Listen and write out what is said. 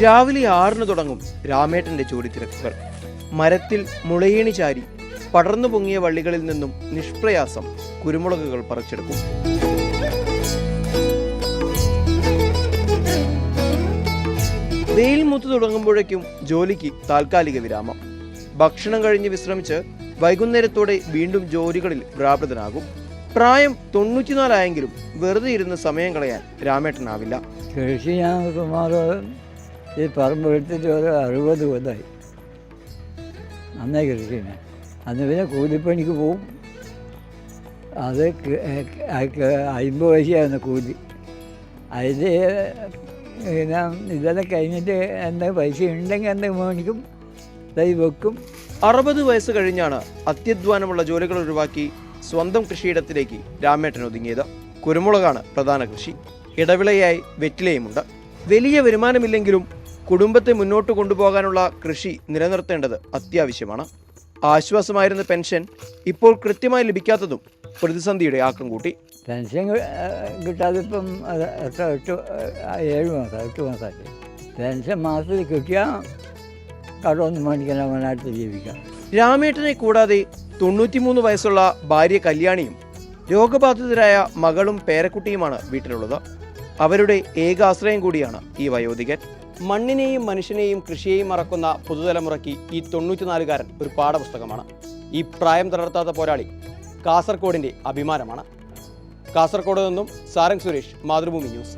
രാവിലെ 6 തുടങ്ങും രാമേട്ടന്റെ ജോലി തിരക്കുകൾ. മരത്തിൽ മുളയേണി ചാരി പടർന്നു പൊങ്ങിയ വള്ളികളിൽ നിന്നും നിഷ്പ്രയാസം കുരുമുളകുകൾ പറിച്ചെടുക്കും. വെയിൽ മൂത്തു തുടങ്ങുമ്പോഴേക്കും ജോലിക്ക് താൽക്കാലിക വിരാമം. ഭക്ഷണം കഴിഞ്ഞ് വിശ്രമിച്ച് വൈകുന്നേരത്തോടെ വീണ്ടും ജോലികളിൽ വ്യാപൃതനാകും. പ്രായം 94 ആയെങ്കിലും വെറുതെ ഇരുന്ന് സമയം കളയാൻ രാമേട്ടനാവില്ല. കൃഷി ഞാൻ സുമാർ ഈ പറമ്പ് എടുത്തിട്ട് ഒരു 60 കൊല്ലമായി. നന്നായി കൃഷിയാണ്. അന്ന് പിന്നെ കൂലിപ്പണിക്ക് പോവും. അത് 50 പൈസയായിരുന്നു കൂലി. അതിൽ ഇതെല്ലാം കഴിഞ്ഞിട്ട് എന്തെങ്കിലും പൈസ ഉണ്ടെങ്കിൽ എന്തെങ്കിലും മേടിക്കും, തൈ വെക്കും. 60 വയസ്സ് കഴിഞ്ഞാണ് അത്യധ്വാനമുള്ള ജോലികൾ ഒഴിവാക്കി സ്വന്തം കൃഷിയിടത്തിലേക്ക് രാമേട്ടൻ ഒതുങ്ങിയത്. കുരുമുളകാണ് പ്രധാന കൃഷി. ഇടവിളയായി വെറ്റിലയുമുണ്ട്. വലിയ വരുമാനമില്ലെങ്കിലും കുടുംബത്തെ മുന്നോട്ട് കൊണ്ടുപോകാനുള്ള കൃഷി നിലനിർത്തേണ്ടത് അത്യാവശ്യമാണ്. ആശ്വാസമായിരുന്ന പെൻഷൻ ഇപ്പോൾ കൃത്യമായി ലഭിക്കാത്തതും പ്രതിസന്ധിയുടെ ആക്കം കൂട്ടി. പെൻഷൻ കിട്ടാതെ ഇപ്പം 7 മാസം 8 മാസമാക്കി. പെൻഷൻ മാസത്തിൽ കിട്ടിയാൽ കടമൊന്നും മേടിക്കാൻ അവനായിട്ട് ജീവിക്കാം. രാമേട്ടനെ കൂടാതെ 93 വയസ്സുള്ള ഭാര്യ കല്യാണിയും രോഗബാധിതരായ മകളും പേരക്കുട്ടിയുമാണ് വീട്ടിലുള്ളത്. അവരുടെ ഏക ആശ്രയം കൂടിയാണ് ഈ വയോധികൻ. മണ്ണിനെയും മനുഷ്യനെയും കൃഷിയെയും മറക്കുന്ന പുതുതലമുറയ്ക്ക് ഈ 94കാരൻ ഒരു പാഠപുസ്തകമാണ്. ഈ പ്രായം തളർത്താത്ത പോരാളി കാസർഗോഡിൻ്റെ അഭിമാനമാണ്. കാസർഗോഡ് നിന്നും സാരംഗ് സുരേഷ്, മാതൃഭൂമി ന്യൂസ്.